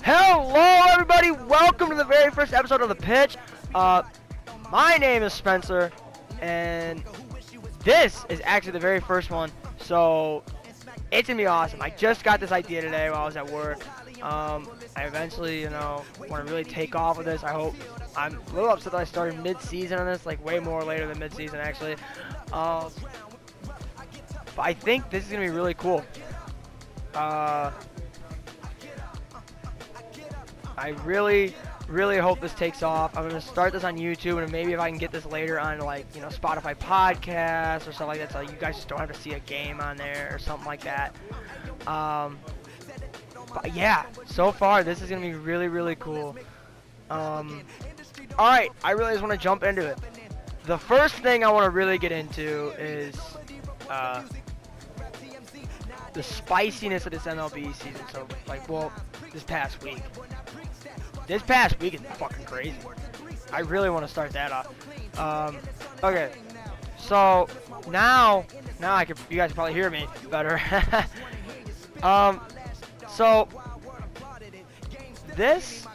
Hello, everybody. Welcome to the very first episode of The Pitch. My name is Spencer, and this is actually the very first one, so it's gonna be awesome. I just got this idea today while I was at work. I eventually, want to really take off with this. I hope. I'm a little upset that I started mid-season on this, like way more later than mid-season, actually. But I think this is gonna be really cool. I really hope this takes off. I'm going to start this on YouTube, and maybe if I can get this later on, like, Spotify podcasts or something like that, so you guys just don't have to see a game on there or something like that. But yeah, so far, this is going to be really cool. Alright, I really just want to jump into it. The first thing I want to really get into is, the spiciness of this MLB season. So, this past week. This past week is fucking crazy. I really want to start that off. Okay. So, now you guys can probably hear me better. So, this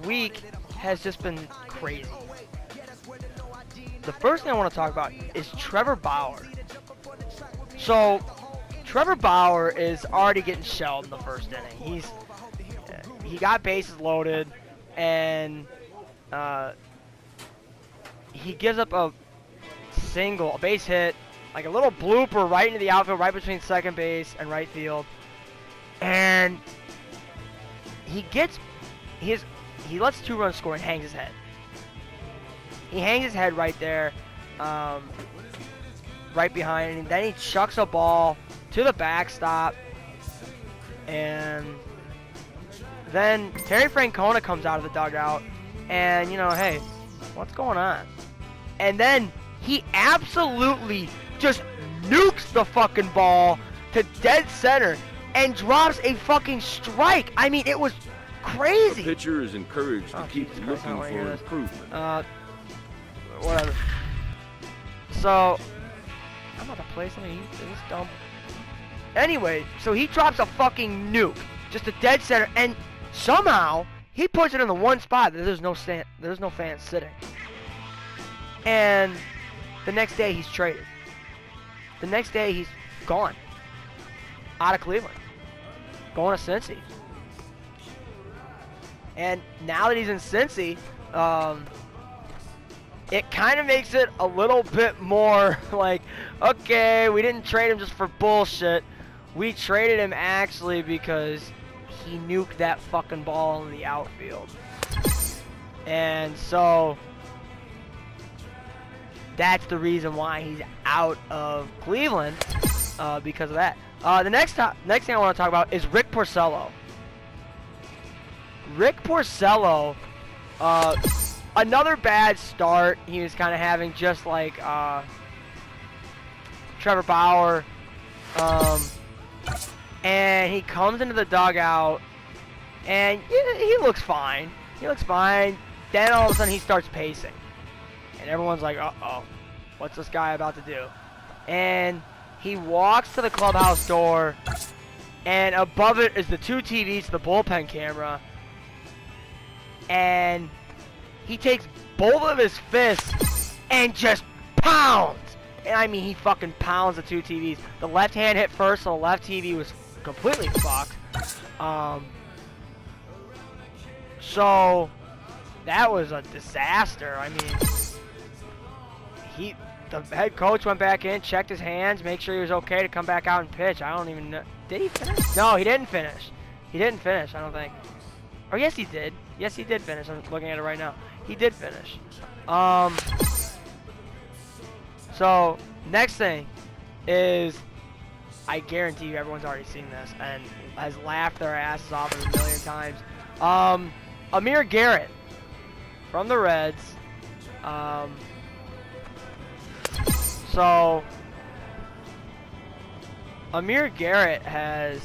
week has just been crazy. The first thing I want to talk about is Trevor Bauer. So, Trevor Bauer is already getting shelled in the first inning. He got bases loaded, and he gives up a base hit, like a little blooper right into the outfield, right between second base and right field. And he lets 2 runs score and hangs his head. He hangs his head right there, right behind, and then he chucks a ball to the backstop, and then Terry Francona comes out of the dugout, and, hey, what's going on? And then he absolutely just nukes the fucking ball to dead center and drops a fucking strike. I mean, it was crazy. The pitcher is encouraged to keep looking for improvement. Whatever. So, I'm about to play something. This dumb. Anyway, so he drops a fucking nuke just to dead center, and somehow he puts it in the one spot that there's no fans sitting. And the next day he's traded. The next day he's gone. Out of Cleveland. Going to Cincy. And now that he's in Cincy, it kind of makes it a little bit more like, okay, we didn't trade him just for bullshit. We traded him actually because he nuked that fucking ball in the outfield. And so that's the reason why he's out of Cleveland, because of that. The next thing I want to talk about is Rick Porcello. Rick Porcello, another bad start he was kind of having, just like Trevor Bauer. And he comes into the dugout, and he looks fine. He looks fine. Then all of a sudden he starts pacing. And everyone's like, uh-oh, what's this guy about to do? And he walks to the clubhouse door, and above it is the 2 TVs, the bullpen camera. And he takes both of his fists and just pounds. And I mean, he fucking pounds the 2 TVs. The left hand hit first, so the left TV was completely fucked. So that was a disaster. I mean, the head coach went back in, checked his hands, make sure he was okay to come back out and pitch. I don't even know. Did he finish? No, he didn't finish. He didn't finish, I don't think. Or yes, he did. Yes, he did finish. I'm looking at it right now. He did finish. So, next thing is, I guarantee you everyone's already seen this and has laughed their asses off a million times. Amir Garrett from the Reds. So, Amir Garrett has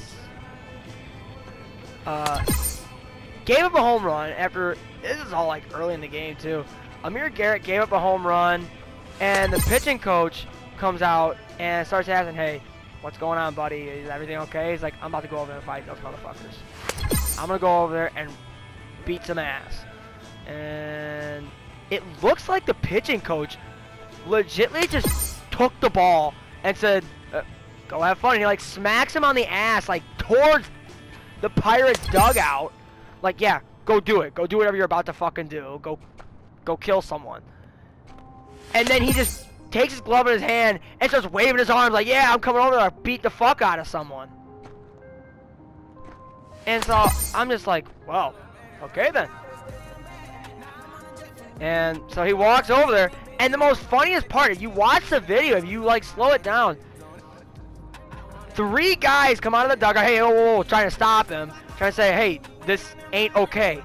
gave up a home run after, this is all like early in the game too. Amir Garrett gave up a home run, and the pitching coach comes out and starts asking, hey, what's going on, buddy? Is everything okay? He's like, I'm about to go over and fight those motherfuckers. I'm gonna go over there and beat some ass. And it looks like the pitching coach legitly just took the ball and said, go have fun. And he like smacks him on the ass, like towards the Pirates dugout. Like, yeah, go do it. Go do whatever you're about to fucking do. Go kill someone. And then he just takes his glove in his hand and starts waving his arms like, yeah, I'm coming over there to beat the fuck out of someone. And so I'm just like, well, okay then. And so he walks over there, and the most funniest part, if you watch the video, if you like slow it down, 3 guys come out of the dugout, hey, whoa, trying to stop him, trying to say, hey, this ain't okay.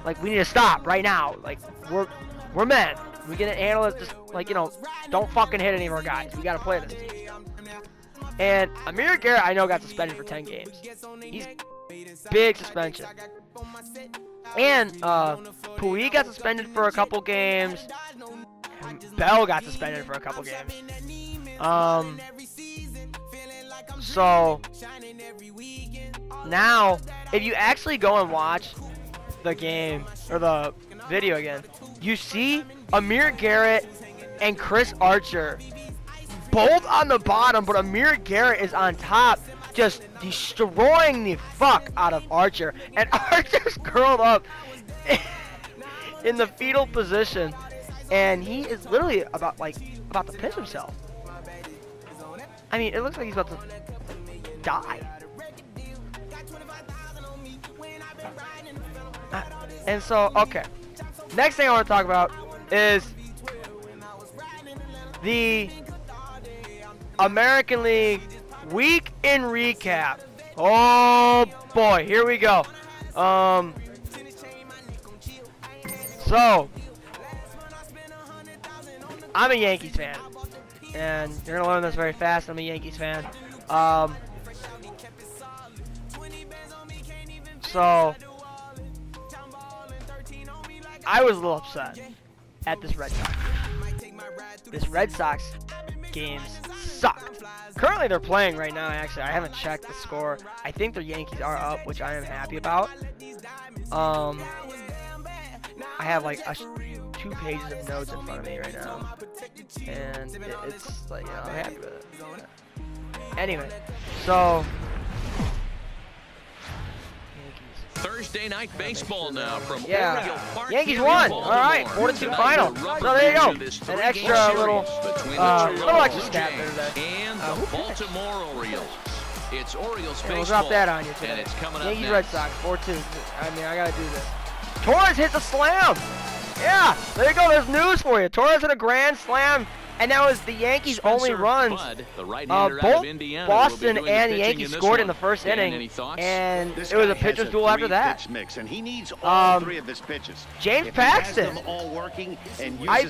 Like, we need to stop right now. Like, we're men. We can handle it. Just like, you know, don't fucking hit any of our guys. We gotta play this team. And Amir Garrett, I know, got suspended for 10 games. He's big suspension. And Puig got suspended for a couple games. And Bell got suspended for a couple games. So now, if you actually go and watch the game or the video again, you see Amir Garrett and Chris Archer both on the bottom, but Amir Garrett is on top, just destroying the fuck out of Archer. And Archer's curled up in the fetal position, and he is literally about to piss himself. I mean, it looks like he's about to die. And so, okay. Next thing I want to talk about is the American League week in recap. Oh boy, here we go. So I'm a Yankees fan, and you're gonna learn this very fast. I'm a Yankees fan. So I was a little upset at this Red Sox game. This Red Sox games sucked. Currently they're playing right now, actually. I haven't checked the score. I think the Yankees are up, which I am happy about. I have like 2 pages of notes in front of me right now. And it's like, you know, I'm happy with it. Anyway, so Thursday night baseball now from yeah. Park. Yankees won. All right, 4-2 final. So there you go. An extra little extra stat there today. And the Baltimore Orioles. It's Orioles baseball. We'll drop that on you today. And it's coming up Yankees next. Red Sox 4-2. I mean, I gotta do this. Torres hits a slam. Yeah, there you go. There's news for you. Torres hit a grand slam. And that was the Yankees' only runs. Both Boston and the Yankees scored in the first inning, and it was a pitcher's duel after that. Mix, and he needs all 3 of his pitches. James Paxton. I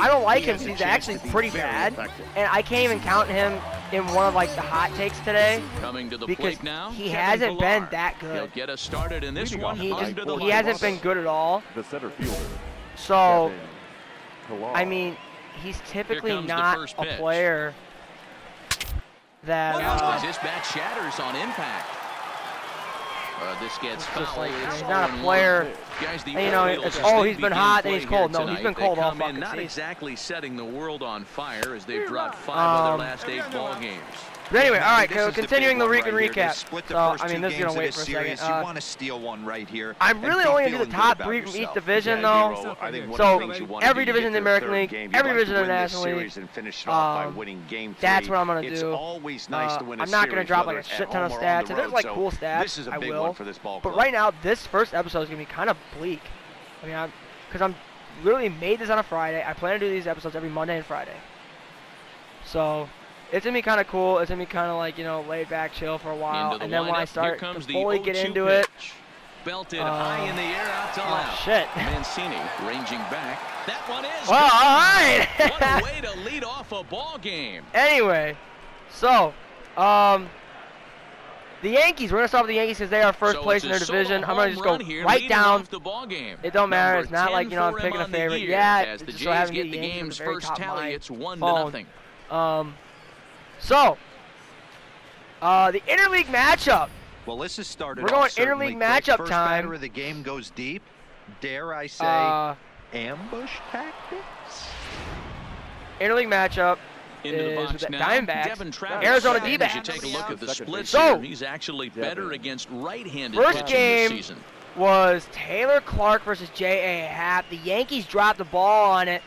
don't like him because he's actually pretty bad, and I can't even count him in one of like the hot takes today because he hasn't been that good. He'll get us started in this one. He hasn't been good at all. So, I mean, he's typically not a player that his bat shatters on impact. This gets just like, he's not a player. Guys, you know, it's, oh, he's been hot and he's cold. No, he's been cold all fucking not season. exactly setting the world on fire as they've dropped 5 of their last 8 ball games. But anyway, all right, continuing the week in recap. So, I mean, this is going to wait for a second. You want to steal one right here. I'm really only going to do the top 3 from each division, though. So, every division in the American League, every division in the National League, that's what I'm going to do. I'm not going to drop like a shit ton of stats. If there's like cool stats, I will. But right now, this first episode is going to be kind of bleak. I mean, because I'm literally made this on a Friday. I plan to do these episodes every Monday and Friday. So it's going to be kind of cool. It's going to be kind of like, you know, laid back, chill for a while. And then when I start to fully get into it. Belted high in the air out to left. Shit. Mancini ranging back. That one is well, all right. What a way to lead off a ball game. Anyway, so, the Yankees, we're going to start with the Yankees because they are first place in their division. I'm going to just go right down. It don't matter. It's not like, you know, I'm picking a favorite. Yeah, it's just so having the Yankees at the very top of my phone. So, the interleague matchup Well, this has started. We're going off certainly interleague quick. matchup First time. batter of the game goes deep. Dare I say, ambush tactics? Interleague matchup Into the is box with the now. Diamondbacks, Devin Travis. Arizona And D-backs. As you take a look at the splits So, here, he's actually better against right-handed first pitching game this season. was Taylor Clark versus J.A. Happ. The Yankees dropped the ball on it.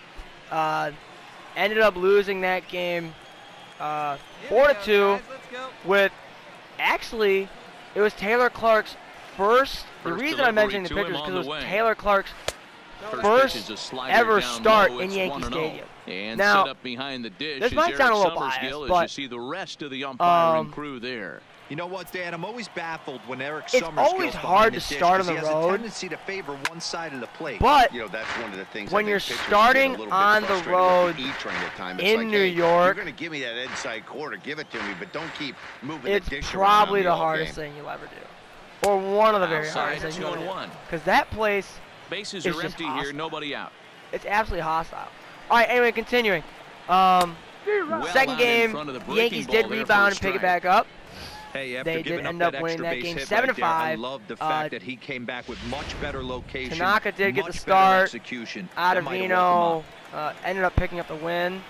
Ended up losing that game 4-2 with, actually, it was Taylor Clark's first. The reason I'm mentioning the pitcher is because it was Taylor Clark's first ever start in Yankee Stadium. And now, set up behind the dish this is might sound a Eric little biased, Summersgill, but as you see the rest of the umpiring crew there. You know what, Dan? I'm always baffled when Eric It's Summersgill's always hard to start on the he has a road. tendency to favor one side of the plate. But You know, that's one of the things when I think you're pitchers starting get a little bit on the frustrated road with E-train at times. in It's like, New hey, York, you're going to give me that inside corner, give it to me, but don't keep moving it's the dish probably around the hardest thing you'll ever do. Or one of the very Outside, hardest things you'll ever do. 2-1. Because that place, Bases It's are just empty here, hostile. nobody out. it's absolutely hostile. All right, anyway, continuing. Well Second out in game, front of the the breaking Yankees ball did there for rebound a and pick it strike. back up. Hey, after They did giving end up up that winning extra that base game hit 7-5. right there, I love the fact that he came back with much better location. Tanaka did get the much better start. execution. That might have woken him Ottavino up. ended up picking up the win.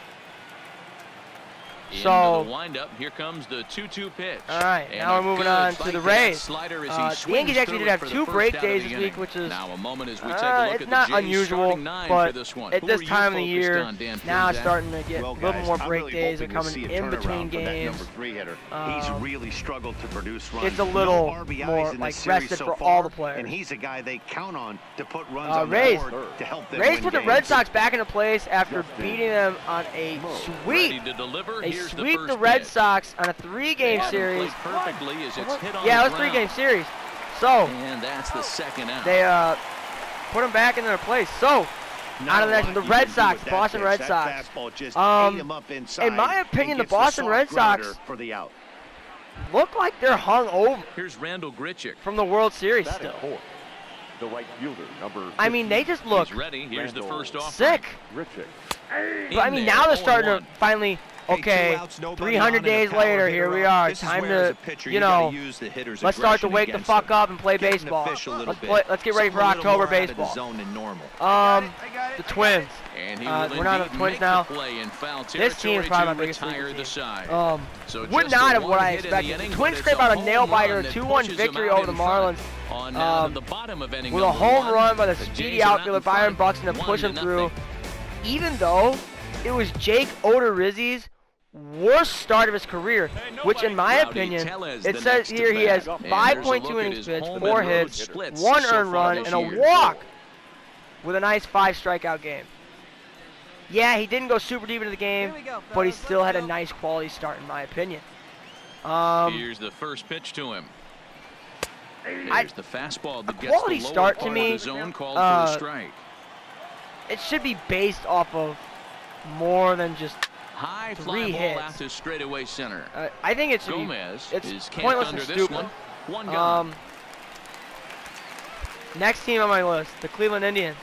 Into So, the windup, here comes the 2-2 pitch. all right, And now a we're moving good on to bite the that Rays. slider as he The Yankees swings actually through did it have for the 2 first break out of days the this week, inning. which is Now a moment as we take a look it's at not the Jays unusual, starting 9 but for this one. at Who this are you time of the focused year, on, Dan now it's Plesac? starting to get a Well, little guys, more I'm break really days are hoping to coming see a in turnaround between for that games. number 3 hitter. He's really struggled to produce runs. It's a little no RBIs more, in like, this series rested so for far, all the players. And he's a guy they count on to put runs on Rays. the board to help them Rays win put the games. Red Sox back into place after beating them on a Ready sweep. to deliver. They Here's sweep the the first Red pitch. Sox on a 3-game They series. played perfectly as it's hit on Yeah, the it was a 3-game ground. series. So, And that's the second out. they put them back in their place. So, Not out of a the next, lot the you Red can do Sox, with the that Boston pitch. Red That Sox. fastball just Um, ate him up inside in my and opinion, the gets the Boston soft Red Sox grounder for the out. look like they're hung over Here's Randall Grichuk. from the World Series Batting still. fourth, the right fielder, number I mean, they just look He's ready. Here's the first offering. sick. Richard. But I mean, now they're starting to finally, okay, 300 days later, here we are. Time to, you know, let's start to wake the fuck up and play baseball. Let's get ready for October baseball. The Twins. And he We're will not indeed the Twins make now. the play in foul This team is territory probably my to biggest retire favorite the team. side. So Would just not a have what I one hit in the expected. inning, The Twins but scrape it's a out a home nail-biter, run a that 2-1 pushes victory them out over the in front. Marlins. On the bottom of inning With a number home 1, run by the the speedy Jays are out outfielder in Byron front, Buxton to push him 1-0. through. Even though it was Jake Odorizzi's worst start of his career, which in my Rowdy opinion, Tellez it the says next here to he has bat. And 5.2 there's a look at innings his pitched, home 4 and road hits, splits 1 so earned far run, this and a year. walk with a nice 5 strikeout game. Yeah, he didn't go super deep into the game, but he still had a nice quality start in my opinion. Here's the first pitch to him. There's the fastball that gets quality the lower start to part me, of the zone called for a strike. It should be based off of more than just High 3 fly ball hits. out to straightaway center. I think it should Gomez be, it's is camped pointless under and this stupid. one. One gone. Next team on my list, the Cleveland Indians.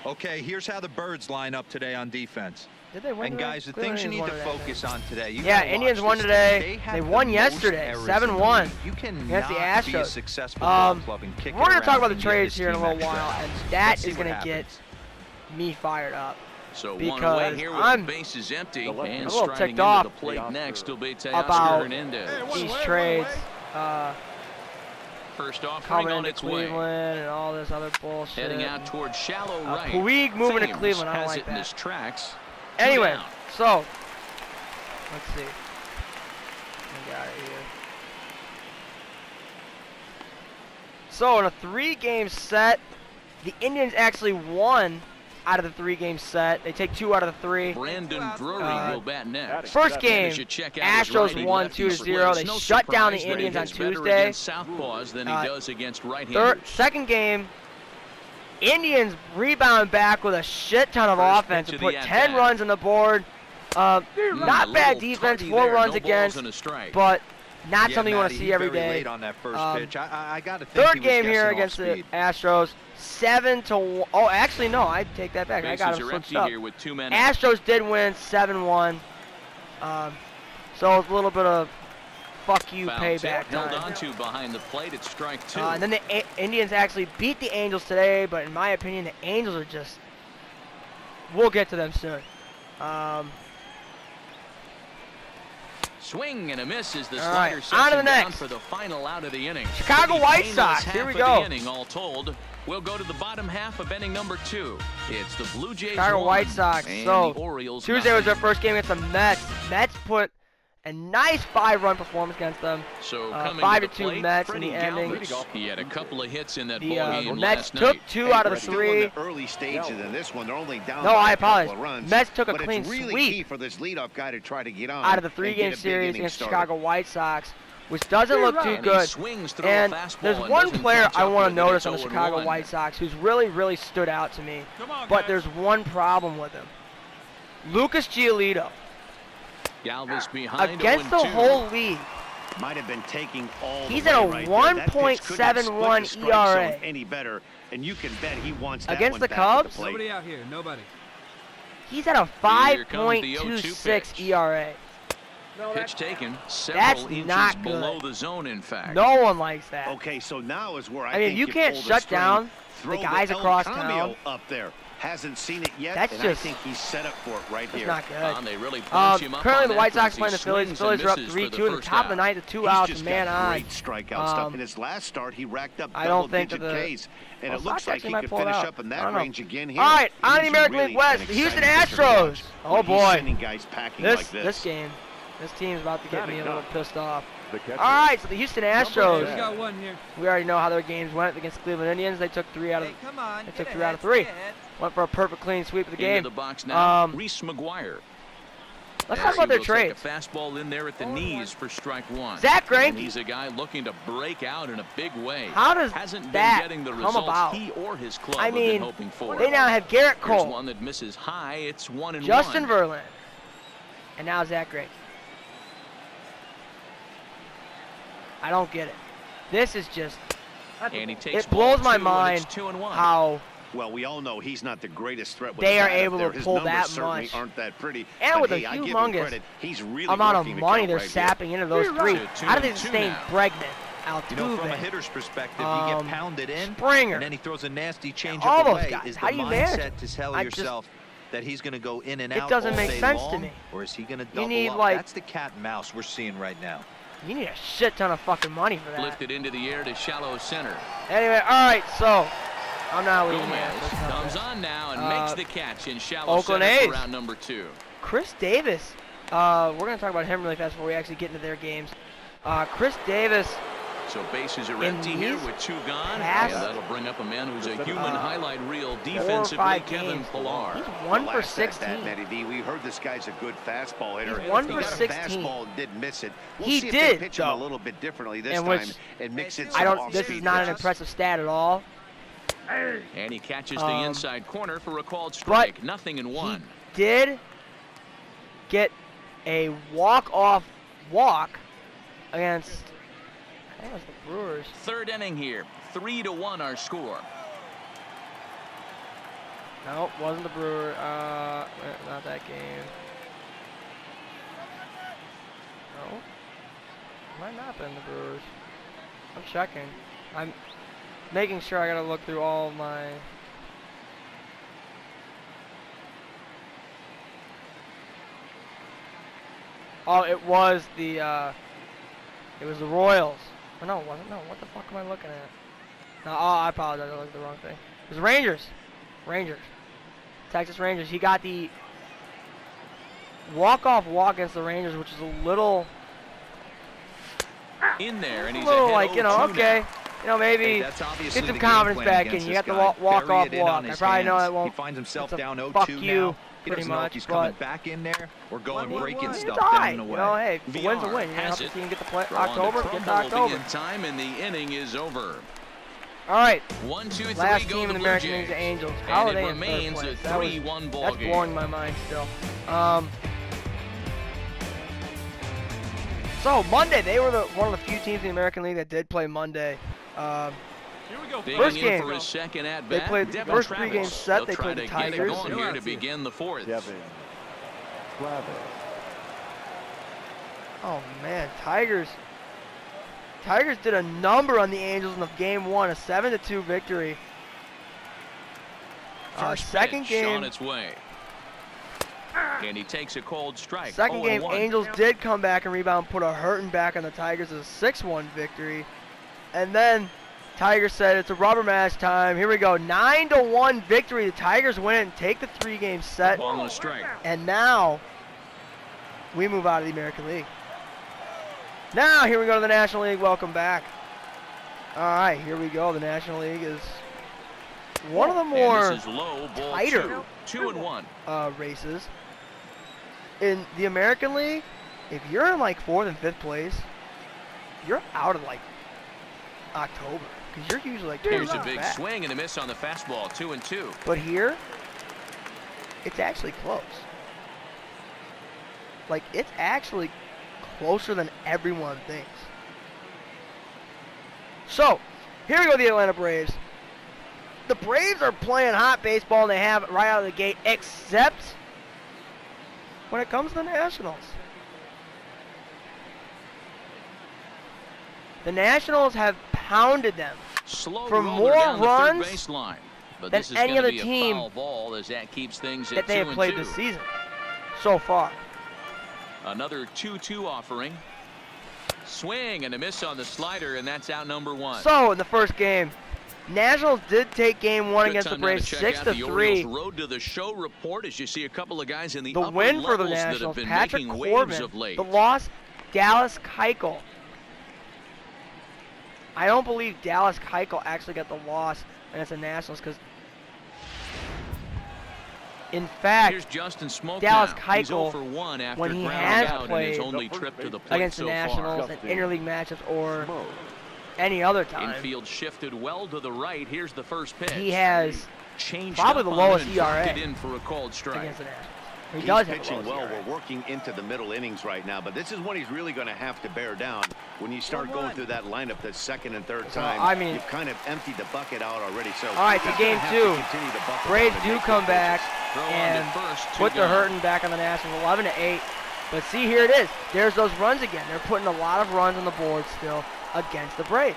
Okay, here's how the Birds line up today on defense. Did they win And today? guys, the Cleveland things you need Indians to won today. focus on today. You Yeah, gotta Indians watch won this today. team. They have won the yesterday, most errors 7-1 in the league. You cannot against the be a Astros. successful ball club and kick We're going it to talk around about the and give trades this here in a team little extra. while, and Let's that see is what going to get happens. me fired up. So one because away here with I'm the bases empty a and little striding ticked into off the plate next will be about Teoscar Hernandez. These trades First offering coming on into its way. Cleveland and all this other bullshit. Heading out towards shallow right. Puig moving to Thames Cleveland. I don't has like it in that. his tracks. Two Anyway, down. so let's see. We got it here. So in a 3-game set, the Indians actually won out of the 3-game set. They take 2 out of the 3. Brandon Drury will bat next. First game, As you check out his Astros righty won lefty 2-0. splits, They no shut down the surprise that Indians he on hits better Tuesday. against southpaws than he does against right-handers. Second game, Indians rebound back with a shit ton of First offense pitch and of put the 10 at-bat. runs on the board. Not A bad little defense, tardy 4 there, runs no against, balls and a strike. but not Yeah, something you want to Matty, see every very day. late on that first pitch. I got to think Third he was game here guessing against off the speed. Astros, 7-1. Oh, actually no, I take that back. I got Bases him are switched empty up. here with 2 men out. Astros did win 7-1. So it's a little bit of fuck you Foul payback tip held time. onto behind the plate. It's strike 2. And then the Indians actually beat the Angels today, but in my opinion, the Angels are just. We'll get to them soon. Swing and a miss as the All right, slider on sets to the him down next. for the final out of the inning. Chicago Pretty White painless Sox, half here we of go. The inning, all told. We'll go to the bottom half of inning number 2. It's the Blue Jays Chicago 1 White Sox. and So the Orioles Tuesday 9. was their first game against the Mets. Mets put a nice 5-run performance against them. So coming 5-2 to the plate, Mets in Freddie the ending. Galvis. He had a couple of hits in that The ball game Mets last took night. 2 out of the Still in 3. the early stages in this one. They're only down No, by I a couple apologize. of runs. Mets took a But clean it's really sweep key for this leadoff guy to try to get on out of the and 3-game get a big series inning against started. Chicago White Sox, which doesn't look too And he good. swings through a And fastball there's and one doesn't player catch I up want to with it. notice It's on the 0-1. Chicago White Sox who's really stood out to me, but there's one problem with him. Lucas Giolito. Galvis behind Against the 0-2. whole league, Might have been taking all he's the at a way right there. That pitch couldn't have split the 1.71 strike ERA. zone any better, and you can bet he wants that Against one the back at Cubs? the plate. Nobody out here, nobody. he's at a Here comes the 0-2 5.26 pitch. ERA. Pitch taken That's several inches not good. below the zone, in fact. No one likes that. Okay, so now is where I I mean, think you can't pull the shut string. down Throw the guys El across Cambio town. up there. Hasn't seen it yet, That's and just- I think he's set up for it right It's here. not good. They really punch him up Currently, on the that White Sox as he playing the Phillies. The swings Phillies and are up misses for 3-2 the in the first top of the out. ninth, with 2 He's outs just and man got on. great strikeout stuff. In his last start, he racked up I don't think double-digit that the- Ks, and well, it looks Sox like actually he might could pull it finish out. up in I that don't know. range again here. All right, on He's the American really League West, an the Houston exciting pitcher to Astros. watch Oh when he's boy, sending guys packing like this game, this team's about to get me a little pissed off. The catcher. All right, so the Houston We Astros. got one here. We already know how their games went against the Cleveland Indians. They took 3 out of. come on. They took 3 out of 3. Went for a perfect clean sweep of the game. Into the box now, Um, Reese McGuire. Let's As talk he about their will take trades. A fastball in there at the knees for strike 1. Zach Greinke. And he's a guy looking to break out in a big way. How does Hasn't that been getting the come results about? he or his club I have mean, been hoping for. they now have Garrett Here's Cole, one that misses high. It's 1-1. Justin Verlander, and now Zach Greinke. I don't get it. This is just. And he takes It blows ball my 2, and mind it's 2-1. how. Well, we all know he's not the greatest threat with They the are bat up able to there. His pull numbers that certainly much. aren't that pretty. And but with a hey, I give him humongous credit. He's really amount of working the money count they're right sapping into those 3. Two How do they and two sustain now. Bregman, You know, from a Altuve, hitter's perspective, you get pounded in, Springer, and then he throws a nasty changeup all those away. guys. Is How the do you manage mindset it? to tell I just- yourself that he's going to go in and It out doesn't all make day sense to long, me. or is he going to double need, up? like- That's the cat and mouse we're seeing right now. you need a shit ton of fucking money for that. Lifted into the air to shallow center. Anyway, all right, so I'm not leaving Gomez that. comes on now and makes the catch in shallow Oakland center A's. for round number 2. Chris Davis. We're gonna talk about him really fast before we actually get into their games. Chris Davis. So bases are In empty here these with 2 gone. past, And that'll bring up a man who's a human highlight reel 4 or defensively, 5 Kevin games. Pillar. He's The 1 for last at 16. bat, Matty D. We heard this guy's a good fastball hitter. He's 1 He for got a 16. fastball and did miss it. We'll He see if did, they pitch him though. a little bit differently this And time which- and mix it I some don't. This is off-speed not an pitches. impressive stat at all. And he catches the inside corner for a called But strike. Nothing in 1. He did get a walk-off walk against. I think it was the Brewers. Third inning here. 3-1 our score. No, wasn't the Brewer. Not that game. No, might not have been the Brewers. I'm checking. I'm making sure. I gotta look through all of my. Oh, it was the. It was the Royals. Oh, no, it wasn't. No, what the fuck am I looking at? No, oh, I apologize. I looked at the wrong thing. It was the Rangers. Rangers. Texas Rangers. He got the walk-off walk against the Rangers, which is a little, In there, and he's a little ahead like, you know, 0-2 okay. now. You know, maybe Hey, that's obviously get some the game confidence plan back in. against You this got the guy. walk-off Bury it in walk. on I his probably know hands. that won't. He finds himself it's a down 0-2 fuck you, now. He pretty doesn't know much, if he's coming but back in there or going breaking it's stuff all down right. and You away. know, hey, if the win's a VR win. You know, has if it. the team get to play Throw on the October, get to crumble will be October. in time, and the inning is over. All right, 1, 2, 3, last go team the in the Blue American League, Jays. the Angels. How And are they it in third remains place? a 3-1 ball That's game. blowing my mind still. So Monday, they were one of the few teams in the American League that did play Monday. Digging First in game, for his second at they bat. played the Devin first Travis. 3 game set. They'll They try played to the get it Tigers. going here to begin the 4th. Kevin Travis. Oh man, Tigers. Tigers did a number on the Angels in the game 1, a 7-2 victory. Second pitch game on its way. And he takes a cold strike. Second game, 0-1. Angels did come back and rebound, put a hurting back on the Tigers, a 6-1 victory. And then Tigers said it's a rubber match time. Here we go, 9-1 victory. The Tigers win it and take the 3-game set. Ball and a strike. And now we move out of the American League. Now here we go to the National League. Welcome back. All right, here we go. The National League is one of the more this is low, ball tighter 2-1. races. In the American League, if you're in like 4th and 5th place, you're out of like October because you're usually like 2 Here's a rounds big back. swing and a miss on the fastball, 2-2. But here, it's actually close. Like, it's actually closer than everyone thinks. So, here we go, the Atlanta Braves. The Braves are playing hot baseball, and they have it right out of the gate, except when it comes to the Nationals. The Nationals have pounded them Slow for roller more down the runs third baseline. But than this is any gonna other be a team foul ball as that keeps things that at they have played 2-2. this season so far. Another 2-2 offering. Swing and a miss on the slider, and that's out number 1. So, in the first game, Nationals did take game 1 Good against the time now to Braves check out the 6-3. Orioles Road to the Show report as you see a couple of guys in the The upper win for the levels that have Nationals, been Patrick making waves Corbin. of late. The loss, Dallas Keuchel. I don't believe Dallas Keuchel actually got the loss against the Nationals because, in fact, Here's Justin Smoke Dallas now. He's 0 Keuchel, for 1 after when he grounding has out in played his only trip to the plate against so the Nationals far. in interleague matchups or any other time, Infield shifted well to the right. Here's the first pitch. he has Changed probably up the on lowest him and dropped ERA it in for a called strike. against the Nationals. He He's does have a pitching low well. ERA. We're working into the middle innings right now, but this is when he's really going to have to bear down. When you start going through that lineup the second and third So, time, I mean- you've kind of emptied the bucket out already. So All right, so he's game gonna have 2, to continue to buckle Braves down and do make come good back pitches. Throw on and to first, put two the gone. hurting back on the Nationals, 11-8. But see, here it is. There's those runs again. They're putting a lot of runs on the board still against the Braves.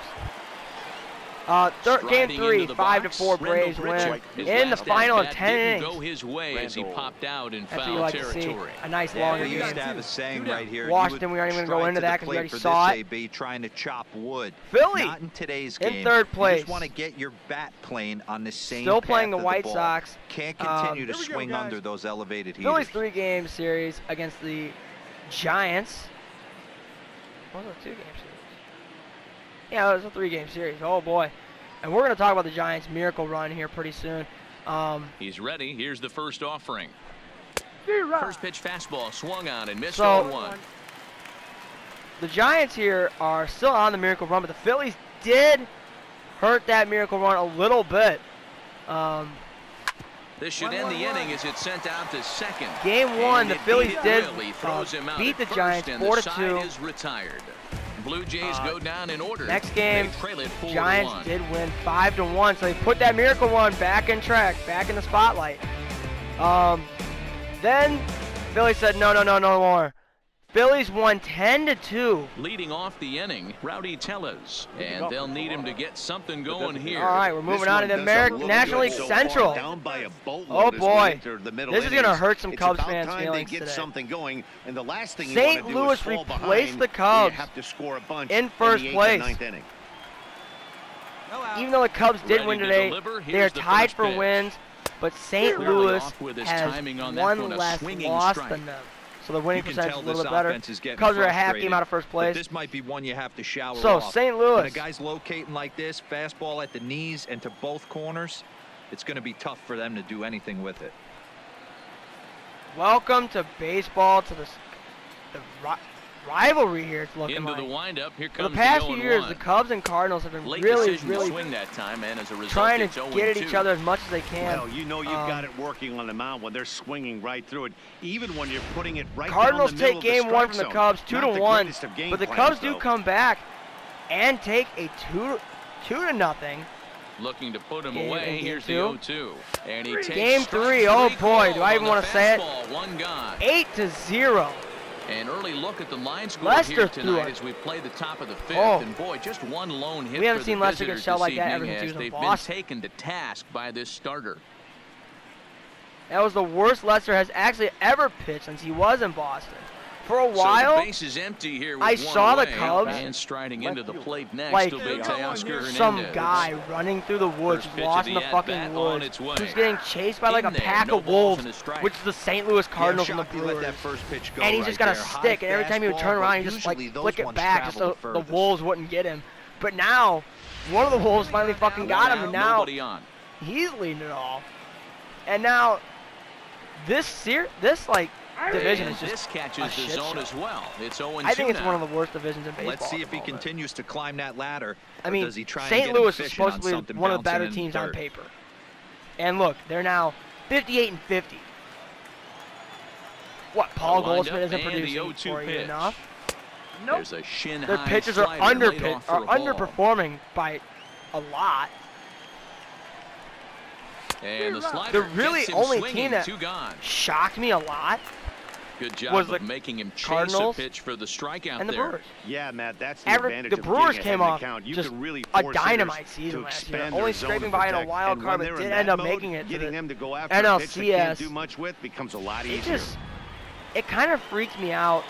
Game 3, 5-4 Braves win in the final of 10 innings. Go his way as he popped out in That's what you foul like to see. territory. A nice Yeah, long we used game. to have a saying right here. Washington, we aren't even going to go into that because we already saw it. AB trying to chop wood. Philly Not in today's in game. third You place. just want to get your bat plane on the same Still playing path the of White ball. Sox. Can't continue to Here we go, swing guys. under those elevated heaters. Phillies 3-game series against the Giants. What was it, 2-game series? Yeah, it was a 3-game series. Oh boy. And we're going to talk about the Giants' miracle run here pretty soon. He's ready. Here's the first offering. First pitch fastball swung on and missed So- 0-1. The Giants here are still on the miracle run, but the Phillies did hurt that miracle run a little bit. This should end the inning as it's sent out to second. Game 1, And the it Phillies beat did Will. He throws him out beat at the first, Giants and 4-2. the side is retired. Blue Jays go down in order. Next game, They trail it 4-1. Giants did win 5-1, so they put that miracle run back in track, back in the spotlight. Then Philly said no more. Phillies won 10-2. Leading off the inning, Rowdy Tellez, and they'll need him to get something going here. All right, we're moving This on to one the doesn't American look National good League so far, Central. down by a boatload Oh as we boy, enter the middle this is going to innings. hurt some It's Cubs about fans' time feelings they get today. something going, and the last thing you St. want to do Louis is fall replaced behind the when Cubs you have to score a bunch in first the 8th place. and 9th inning. Even though the Cubs did Ready win to today, deliver. they are Here's the tied first for pitch. wins, but St. Clearly Louis off with his has timing on that one one, a less swinging loss strike. than them. So the winning You can percentage is tell a little this bit better. offense is getting Cubs are a half frustrated. game out of first But place. this might be one you have to shower So off. St. When a Louis, guy's locating like this, fastball at the knees and to both corners, it's going to be tough for them to do anything with it. welcome to baseball, to the rivalry here. It's looking Into like. the windup, here For comes the past the few years, 0-1. the Cubs and Cardinals have been Late really, decision to really swing that time, and as a result, trying it's to 0-2. get at each other as much as they can. Well, you know you've got it working on the mound when they're swinging right through it, even when you're putting it right Cardinals down the middle take of the game 1 strike from the zone. Cubs, Not the 2-1, greatest of game but the plans, Cubs do though. come back and take a 2-0. Looking to put him Game away. in game Here's the 2. 0-2. And he takes Game strike 3, oh boy, called do I even on wanna the say it? fastball, one gone. 8-0. An early look at the line score Lester here threw tonight it. as we play the top of the fifth. Oh. And boy, just one lone hit We haven't for seen the Lester get visitors shelled this like that ever evening since he as was in they've been Boston. taken to task by this starter. That was the worst Lester has actually ever pitched since he was in Boston. For a So while, the base is empty here with I one saw the away. Cubs, And striding into the plate next like will be Teoscar some Hernandez. guy running through the woods, First pitch lost of in the the at-bat fucking on woods, its way. who's getting chased by like a In there, pack no of balls wolves, and a strike. which is the St. Louis Cardinals and the Shocked he let Brewers. that first pitch go And he's right just got a there. stick, High and every time he would turn fastball, around, but he just like usually those flick it ones back just so travel the the wolves wouldn't get him. But now, one of the wolves finally fucking got him, and now Nobody on. he's leading it all. And now, this like division And is just this catches a the shit zone show. as well. It's 0-2 I think it's now. one of the worst divisions in baseball. Let's see at if the he moment. continues to climb that ladder. I or mean, does he try and St. get Louis him is fishing supposed on to be something one of the better bouncing in teams on third? paper. And look, they're now 58-50. What, Paul Lined Goldschmidt up isn't and the producing 0-2 for you pitch. enough? Nope. There's a shin Their high pitchers are slider laid off for a ball. underperforming by a lot. And the slider The really gets him only swinging, team that 2 gone. shocked me a lot Good job was of the making him chase Cardinals a pitch for the strikeout and the there. Brewers. Yeah, Matt, that's the Aver- advantage the of Brewers getting came ahead in off the count. You just can really a force dynamite hitters season to last year. expand Only their zone scraping of by in a attack. wild And card, when but they're in didn't that end up mode, making it to getting the them to go after a pitch they can't NLCS. do much with becomes a lot It easier. just, it kind of freaks me out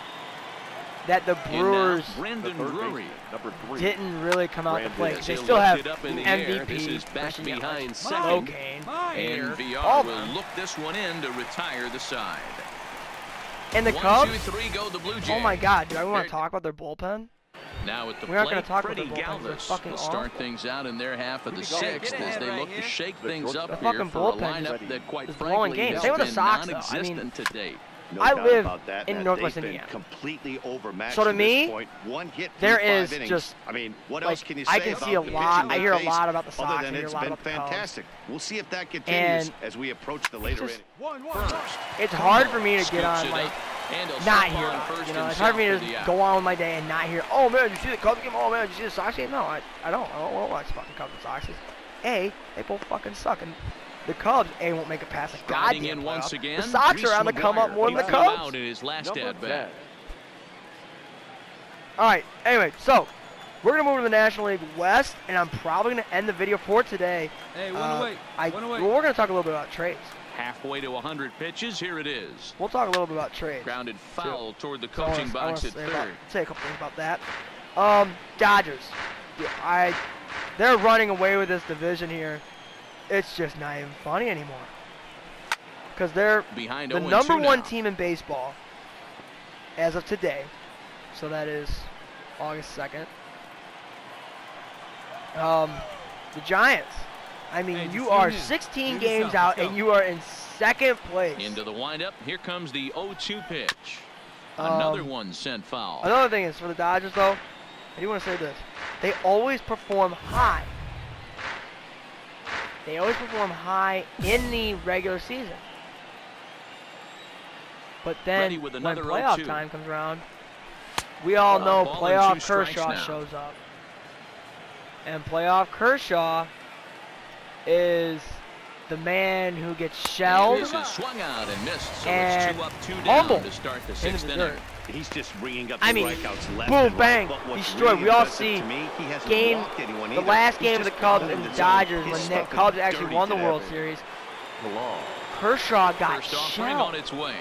that the And now, Brewers Brendan Drury. Number 3. didn't really come out to play. 'Cause they He'll still lift have it up in the air. This MVP, is back Christian Yelich, behind second. Cocaine, And VR all will of them. look this one in to retire the side. And the 1, Cubs, 2, 3 go the Blue Jays. oh my God, do I want They're- to talk about their bullpen? Now at the We aren't gonna plate, talk about Freddie their bullpen, they're Galvis fucking will start awful. things out in their half of the Get ahead sixth as they right look to here. shake The things shortstop. up The here fucking for a bullpen lineup that quite is blowing frankly games. has Same with the been Sox, though. I mean, non-existent to date. No I doubt live about that, in Matt. Northwest They've been Indiana. completely overmatched So to this me, point. One hit there through 5 is innings. just, I mean, what like, else can you say I can about see a the lot. pitching I they hear a faced, lot about the Sox. other I than hear a it's lot been about the Cubs. fantastic. We'll see if that continues And as we approach the later just- innings. It's hard for me to get Scoops on, it like, up, and he'll not stop hear on about it, first you know, it's himself hard for me to for the just out. go on with my day and not hear, oh man, did you see the Cubs game? Oh man, did you see the Sox game? No, I don't watch fucking Cubs and Soxes. A, they both fucking suck, and the Cubs, A, won't make it past the Striding goddamn in once playoffs. again, The Sox Reese are on the come up McGuire. more than the He flew Cubs. out in his last Number at 10. bat. All right, anyway, so we're going to move to the National League West, and I'm probably going to end the video for today. Hey, one away. One away. Well, we're going to talk a little bit about trades. Halfway to 100 pitches, here it is. We'll talk a little bit about trades. Grounded foul toward the So I wanna- coaching I wanna box at third. say a couple things about that. Dodgers. Yeah, they're running away with this division here. It's just not even funny anymore. Because they're Behind the 0-2 number one now. team in baseball as of today. So that is August 2nd. The Giants. I mean, Hey, you just are lean in. 16 Leave games this out, let's and go. you are in second place. Into the windup. Here comes the 0-2 pitch. Um, Another one sent foul. Another thing is for the Dodgers, though, I do want to say this: they always perform high. They always perform high in the regular season. But then Ready with when another playoff 0-2. time comes around, we all know Ball and 2 playoff strikes Kershaw now. shows up. And playoff Kershaw is the man who gets shelled This is swung out and missed, so and it's 2 up, 2 down fumbled to start the into sixth the inning. dirt. He's just bringing up I the mean, strikeouts left boom, and right, bang, but what's destroyed. really We all impressive see to me, he hasn't game, walked anyone the either. last He's game of the just Cubs pounding and the zone. Dodgers His when the stuff is Cubs actually dirty won the to World that. Series. Long. Kershaw got First offering on shelled. its way.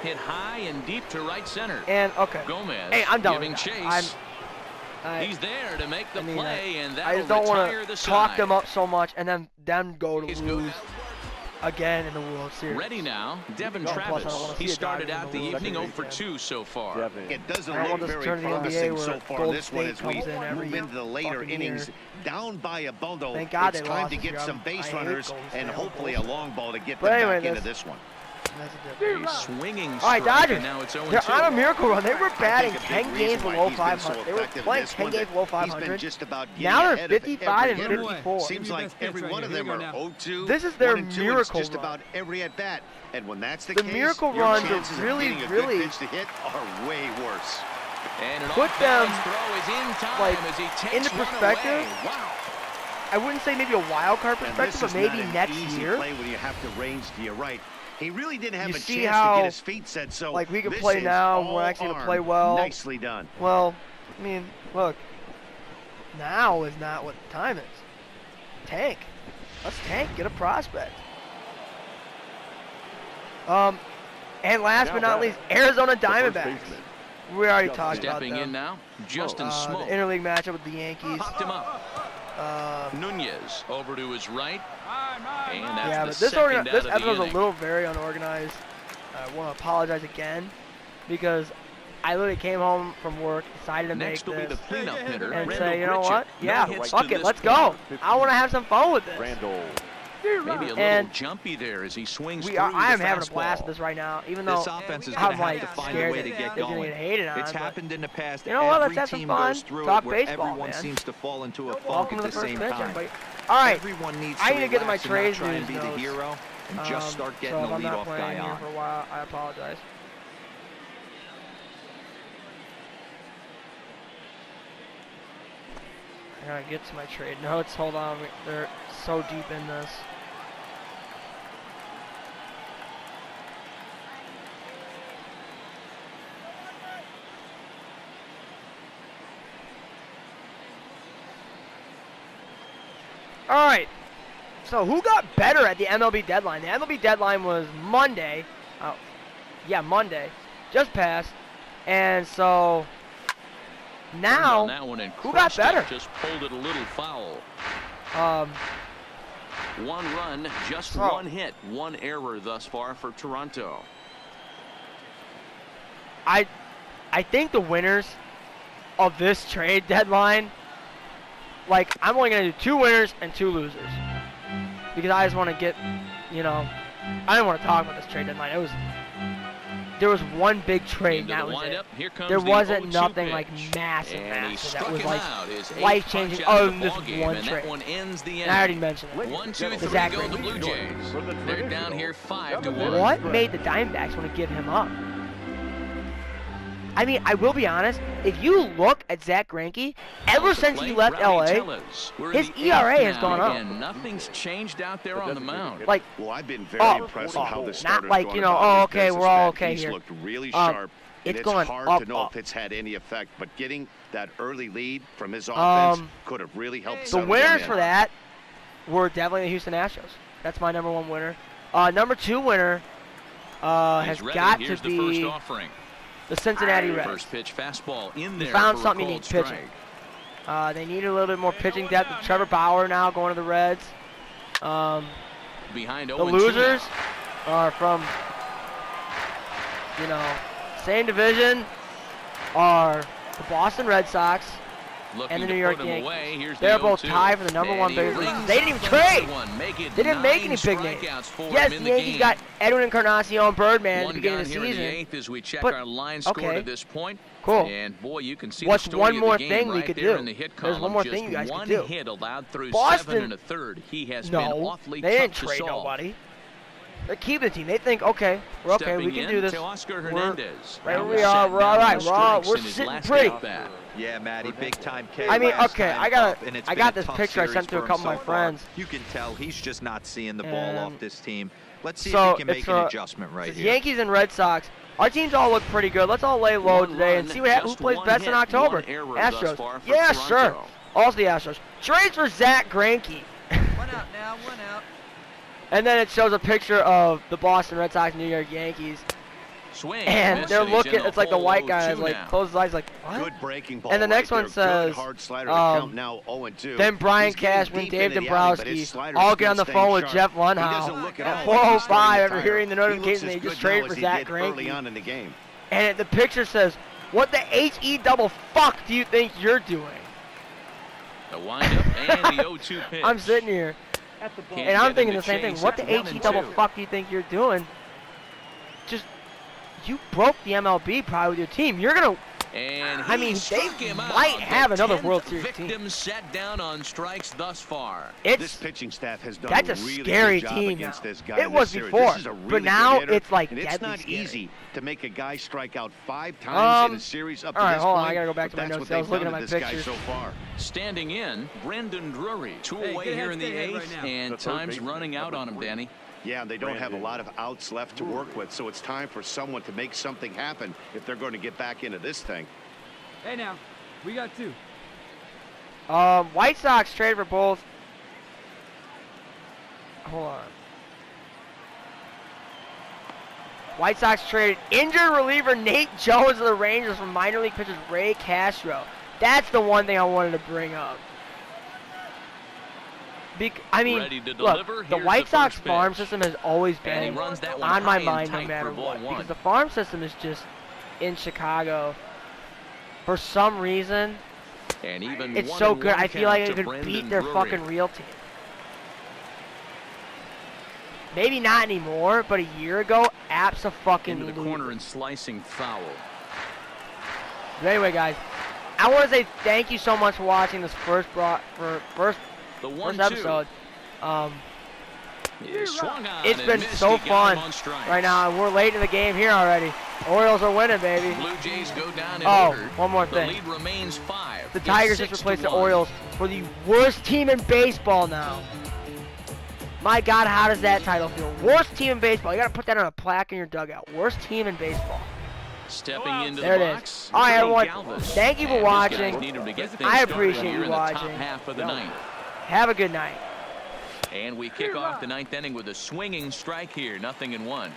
Hit high and deep to right center. And okay, Gomez hey, I'm done giving with chase. that. He's there to make the I mean, play, and I that'll just don't retire want the to talk side. them up so much and then them go to He's lose again in the World Series. Ready now, Devin Plus, I don't Travis. wanna He see a started Dodgers out in the the evening World 0 for Series. 2 so far. Devin. It doesn't I don't look want this to very turn to the promising NBA so where far. Golden This one State as we comes in every move into the later fucking innings, year. down by a bundle. Thank God It's they time lost to this get year. some I base hate runners Golden and State hopefully a almost. long ball to get But them anyway, back into this- this one. That's a different. A swinging All strike, right, Dodgers. and now it's 0 They're on a 2. miracle run. They were batting I think a 10 big games reason why below he's been so 500. They were effective in playing this 10 one games that below he's been 500. just about getting Now they're ahead of 55 and every hitter. 54. Seems Give me like your best pitch every right one of here. them Here are we go now. 0-2. This is their 1 and 2 miracle just run. about every at bat. And when that's the The case, miracle your runs are chances of really, getting a really good pitch to hit are way worse. And an put off-balance them, throw is in time like, as he takes into one perspective. away. Wow. I wouldn't say maybe a wild card And perspective, this but is maybe not an next easy year. play when you have to range to your right. He really didn't have You a see chance how, to get his feet set, so like, we can this play is now, all we're actually going to play arm. well. Nicely done. Well, I mean, look, now is not what the time is. Tank. Let's tank, get a prospect. And last but not least, Arizona Diamondbacks. We already talked about them. Stepping in now, Justin Smoke. The interleague matchup with the Yankees. Popped him up. Nunez over to his right. And that's yeah, the but this second out this of episode the was a inning. little very unorganized. I want to apologize again because I literally came home from work, decided to Next will make be this the cleanup hitter, and Randall say, you know Grichuk. what? No Yeah, hits fuck to it, this let's go. point. I want to have some fun with this. Maybe a little And jumpy there as he swings I am through the having a blast fastball. with this right now, even though This offense is I'm going to like have to find a scared way that to get it's gonna going. get hated on. It's but happened in the past. You know what? Let's Every have some team fun. goes through Talk it where baseball, everyone man. seems to fall into a funk Welcome at to the the first same pitch, time. everybody. All right, Everyone needs I to need to get to my relax and not trades try and news be the notes. hero and just start getting so the if I'm not leadoff playing guy here on. for a while, I apologize. I gotta get to my trade notes. Hold on, they're so deep in this. All right. So who got better at the MLB deadline? The MLB deadline was Monday. Oh, yeah, Monday. Just passed. And so now, On that one and who got crushed it, better? Just pulled it a little foul. One run, just Oh. one hit, one error thus far for Toronto. I think the winners of this trade deadline, like, I'm only going to do 2 winners and 2 losers. Because I just want to get, you know, I didn't want to talk about this trade deadline. There was one big trade, and Into that the was windup. it. Here comes There the wasn't 0-2 nothing pitch. like massive And he that struck was him like out. His eighth life-changing punch out other of than the this ballgame, one and trade. that one ends the And I already inning. mentioned it. 1, 2, 3 Exactly. go the Blue Jays. They're down here 5-1. What made the Diamondbacks want to give him up? I mean, I will be honest. If you look at Zach Greinke, ever since he left LA, his ERA has gone up. And nothing's changed out there on the mound. Like, Well, I've been very impressed with how this not starter's like, gone you know, about oh, his okay, business, we're all man. okay He's here. looked really sharp. And It's it's going hard up, to know up. if it's had any effect, but getting that early lead from his offense could have really helped. The settle winners him for in. that were definitely the Houston Astros. That's my number 1 winner. Number 2 winner has He's ready. got Here's to the first be offering. the Cincinnati Reds. First pitch fastball in there. They found for a something you called need pitching. strike. They need a little bit more pitching depth. Trevor Bauer now going to the Reds. Behind The 0-2 losers now. are from, you know, same division are the Boston Red Sox Looking and the to New York put him Yankees. away. Here's They're the both 0-2. tied for the number 1 And he base lead. rings They didn't even up trade. another one. Make it They didn't make 9 any big names. strikeouts for Yes, him the in Yankees game. got Edwin Encarnacion, Birdman at the One beginning down of the here in the season. 8th as we check But- our line score okay. to this point. Cool. And boy, you can see What's the story one of more the game thing we right could there do? in the hit There's column. one more Just thing you guys could one do. hit allowed through Boston- 7 1/3. He has been No, awfully they tough didn't to trade solve. nobody. They're keeping the team. They think, okay, we're okay, we Stepping can in do this. to Oscar We're- Hernandez. right Now where we sat are, we're down all right, on we're all- strikes we're in his sitting last pretty. at-bat. Yeah, Matty, big time K. I mean, last okay, time I gotta- up, and it's I been got a this tough picture I series sent to a for him couple of so my far. friends. You can tell he's just not seeing the ball And off this team. Let's see so if he can make it's an adjustment right the here. Yankees and Red Sox. Our teams all look pretty good. Let's all lay low One today and run, see who just plays one best in hit, October. one error thus Astros. far for Yeah, Toronto. sure. Also the Astros. Trades for Zach Greinke. One out now, one out. And then it shows a picture of the Boston Red Sox and New York Yankees. Swing. And Miss they're it. He's looking, in it's like the hole, white guy 0-2 is like, now. closes his eyes like, what? Good breaking ball. And the next right one there. Good says, hard slider to count now 0-2. Then Brian He's getting Cashman, deep Dave into the alley, but his Dombrowski, slider all is get on the still phone with staying Jeff sharp. He Lunhow doesn't look at at all like he's 4:05 starting to after tire. hearing the He looks notification as they just good traded now for as he Zach did early Greinke. on in the game. And the picture says, what the H-E double fuck do you think you're doing? The windup and the 0-2 pitch. I'm sitting here, Can't and I'm get thinking him the to same thing. chase What the it. 1 H-E and double 2. fuck do you think you're doing? Just, you broke the MLB probably with your team. You're going to, And I mean, he struck they him out. might have The another 10th World Series victim team. set down on strikes thus far. This it's, pitching staff has done that's a really scary good job team against now. this guy It in was this series. before, This is a but really now good hitter, it's like and it's deadly not scary. easy to make a guy strike out 5 times in a series up to all right, this hold on, point. I gotta go back but to my that's notes. what I was they've looking done at to my this guy pictures. so far. Standing in, Brendan Drury. 2 Hey, away get here ahead, in the stay ahead 8th, right now. and The third time's baseman, running out number on him, 3. Danny. Yeah, and they don't have a lot of outs left to work with, so it's time for someone to make something happen if they're going to get back into this thing. Hey, now, we got 2. White Sox traded for both. Hold on. White Sox traded injured reliever Nate Jones of the Rangers from minor league pitcher Ray Castro. That's the one thing I wanted to bring up. I mean, look, the White Sox farm system has always been on my mind no matter what. Because the farm system is just in Chicago. For some reason, it's so good. I feel like it could beat their fucking real team. Maybe not anymore, but a year ago, abso-fucking-lutely. Into the corner and slicing foul. But anyway, guys, I want to say thank you so much for watching this first episode. It's been so fun right now, and we're late in the game here already. Orioles are winning, baby. Blue Jays go down in order. One more thing. The lead remains 5. The Tigers just replaced the Orioles for the worst team in baseball now. My God, how does that title feel? Worst team in baseball. You got to put that on a plaque in your dugout. Worst team in baseball. Stepping into there the it box. is. All right, everyone. Thank you for watching. I appreciate you watching. Half of the ninth. Have a good night. And we kick off the 9th inning with a swinging strike here. 0-1.